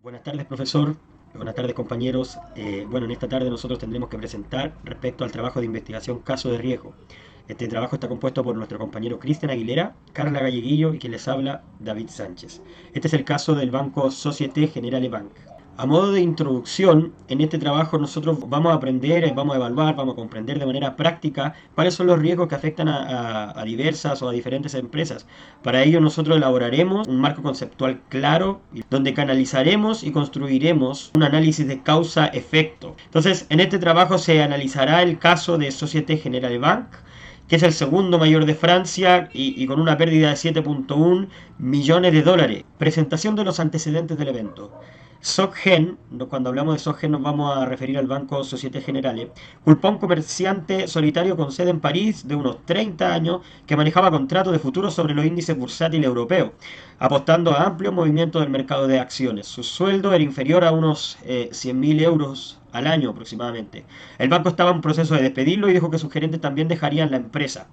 Buenas tardes, profesor. Buenas tardes, compañeros. En esta tarde nosotros tendremos que presentar respecto al trabajo de investigación caso de riesgo. Este trabajo está compuesto por nuestro compañero Cristian Aguilera, Carla Galleguillo y quien les habla, David Sánchez. Este es el caso del banco Société Générale Bank. A modo de introducción, en este trabajo nosotros vamos a aprender, vamos a evaluar, vamos a comprender de manera práctica cuáles son los riesgos que afectan a diversas o a diferentes empresas. Para ello nosotros elaboraremos un marco conceptual claro donde canalizaremos y construiremos un análisis de causa-efecto. Entonces, en este trabajo se analizará el caso de Société Générale Bank, que es el segundo mayor de Francia y con una pérdida de 7,1 millones de dólares. Presentación de los antecedentes del evento. SocGen, cuando hablamos de SocGen nos vamos a referir al banco Société Générale, culpó a un comerciante solitario con sede en París de unos 30 años que manejaba contratos de futuros sobre los índices bursátiles europeos, apostando a amplios movimientos del mercado de acciones. Su sueldo era inferior a unos 100.000 euros al año aproximadamente. El banco estaba en proceso de despedirlo y dijo que sus gerentes también dejarían la empresa.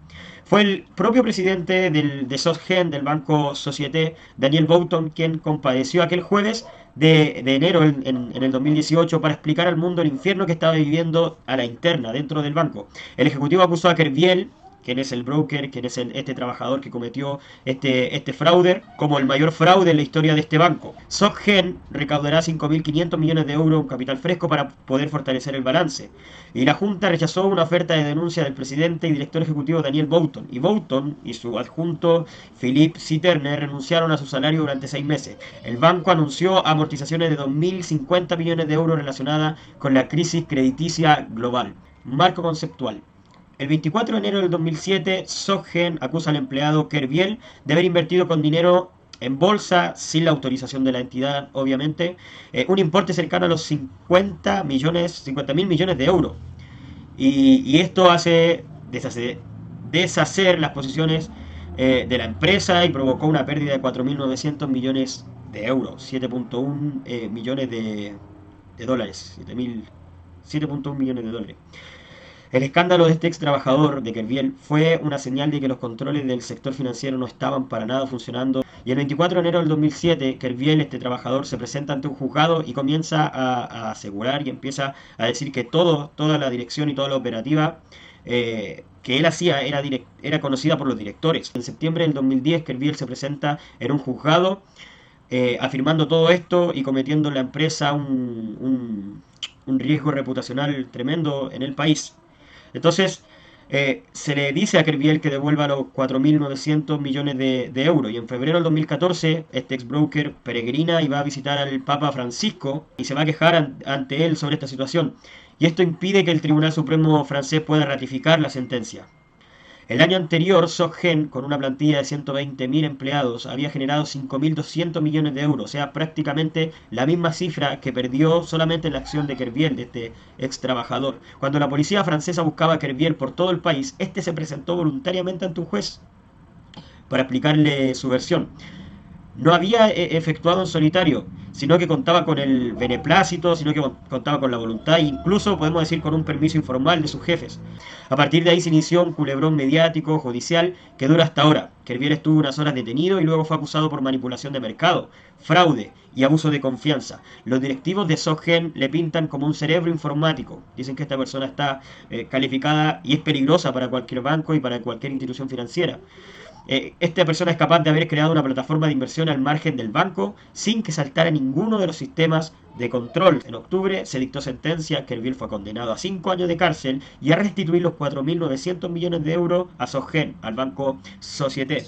Fue el propio presidente de SocGen, del banco Société, Daniel Bouton, quien compareció aquel jueves de enero en el 2018 para explicar al mundo el infierno que estaba viviendo a la interna dentro del banco. El ejecutivo acusó a Kerviel, quien es el broker, quien es este trabajador que cometió este fraude, como el mayor fraude en la historia de este banco. SocGen recaudará 5.500 millones de euros en capital fresco para poder fortalecer el balance. Y la Junta rechazó una oferta de denuncia del presidente y director ejecutivo Daniel Bouton. Y Bouton y su adjunto Philippe Citerner renunciaron a su salario durante 6 meses. El banco anunció amortizaciones de 2.050 millones de euros relacionadas con la crisis crediticia global. Marco conceptual. El 24 de enero del 2007, SocGen acusa al empleado Kerviel de haber invertido con dinero en bolsa sin la autorización de la entidad, obviamente, un importe cercano a los 50.000 millones de euros. Y esto hace deshacer las posiciones de la empresa y provocó una pérdida de 4.900 millones de euros, 7,1 millones de dólares, 7,1 millones de dólares. El escándalo de este ex trabajador de Kerviel fue una señal de que los controles del sector financiero no estaban para nada funcionando. Y el 24 de enero del 2007, Kerviel, este trabajador, se presenta ante un juzgado y comienza a asegurar y empieza a decir que toda la dirección y toda la operativa que él hacía era conocida por los directores. En septiembre del 2010, Kerviel se presenta en un juzgado afirmando todo esto y cometiendo en la empresa un riesgo reputacional tremendo en el país. Entonces, se le dice a Kerviel que devuelva los 4.900 millones de euros. Y en febrero del 2014, este ex broker peregrina y va a visitar al Papa Francisco y se va a quejar ante él sobre esta situación. Y esto impide que el Tribunal Supremo francés pueda ratificar la sentencia. El año anterior, SocGen, con una plantilla de 120.000 empleados, había generado 5.200 millones de euros, o sea, prácticamente la misma cifra que perdió solamente en la acción de Kerviel, de este ex trabajador. Cuando la policía francesa buscaba a Kerviel por todo el país, este se presentó voluntariamente ante un juez para explicarle su versión. No había efectuado en solitario, sino que contaba con el beneplácito, sino que contaba con la voluntad e incluso podemos decir con un permiso informal de sus jefes. A partir de ahí se inició un culebrón mediático, judicial, que dura hasta ahora. Kerviel estuvo unas horas detenido y luego fue acusado por manipulación de mercado, fraude y abuso de confianza. Los directivos de SocGen le pintan como un cerebro informático. Dicen que esta persona está calificada y es peligrosa para cualquier banco y para cualquier institución financiera. Esta persona es capaz de haber creado una plataforma de inversión al margen del banco sin que saltara ninguno de los sistemas de control. En octubre se dictó sentencia, Kerviel fue condenado a 5 años de cárcel y a restituir los 4.900 millones de euros a SocGen, al banco Société.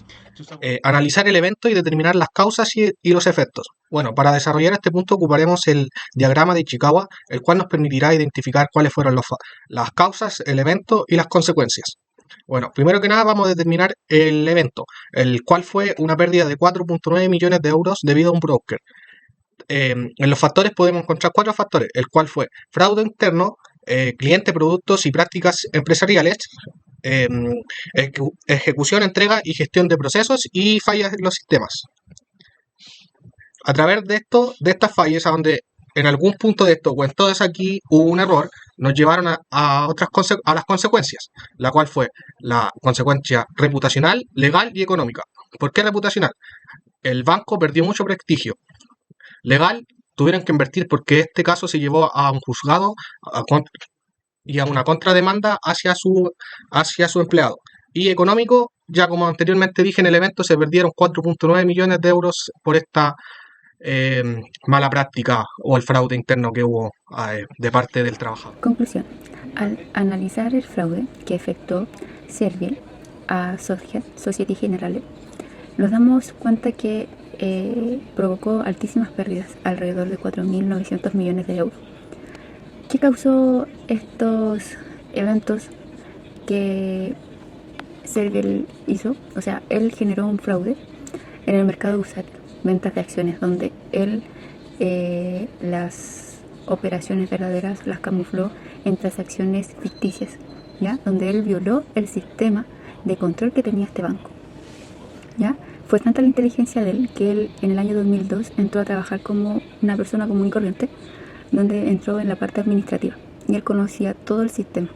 Analizar el evento y determinar las causas y los efectos. Bueno, para desarrollar este punto ocuparemos el diagrama de Ichikawa, el cual nos permitirá identificar cuáles fueron las causas, el evento y las consecuencias. Bueno, primero que nada vamos a determinar el evento, el cual fue una pérdida de 4,9 millones de euros debido a un broker. En los factores podemos encontrar 4 factores, el cual fue fraude interno, cliente, productos y prácticas empresariales, ejecución, entrega y gestión de procesos y fallas en los sistemas. A través de estas fallas, a donde en algún punto de esto o en todas aquí hubo un error, nos llevaron a las consecuencias, la cual fue la consecuencia reputacional, legal y económica. ¿Por qué reputacional? El banco perdió mucho prestigio. Legal, tuvieron que invertir porque este caso se llevó a un juzgado a y a una contrademanda hacia su empleado. Y económico, ya como anteriormente dije en el evento, se perdieron 4.9 millones de euros por esta eh, mala práctica o el fraude interno que hubo de parte del trabajador. Conclusión. Al analizar el fraude que efectuó Serviel a Society Generale, nos damos cuenta que provocó altísimas pérdidas, alrededor de 4.900 millones de euros. ¿Qué causó estos eventos que Serviel hizo? O sea, él generó un fraude en el mercado bursátil, ventas de acciones, donde él las operaciones verdaderas las camufló en transacciones ficticias, ¿ya? Donde él violó el sistema de control que tenía este banco, ¿ya? Fue tanta la inteligencia de él que él en el año 2002 entró a trabajar como una persona común y corriente, donde entró en la parte administrativa y él conocía todo el sistema.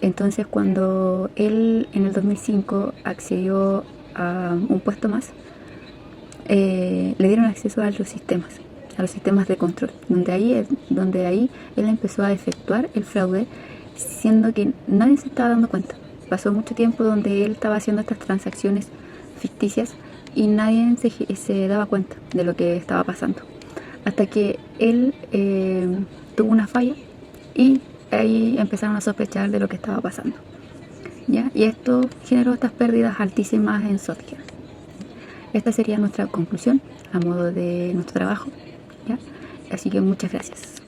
Entonces cuando él en el 2005 accedió a un puesto más, le dieron acceso a los sistemas de control, donde ahí él empezó a efectuar el fraude, siendo que nadie se estaba dando cuenta. Pasó mucho tiempo donde él estaba haciendo estas transacciones ficticias y nadie se daba cuenta de lo que estaba pasando, hasta que él tuvo una falla y ahí empezaron a sospechar de lo que estaba pasando, ¿ya? Y esto generó estas pérdidas altísimas en Sotger. Esta sería nuestra conclusión a modo de nuestro trabajo, ¿ya? Así que muchas gracias.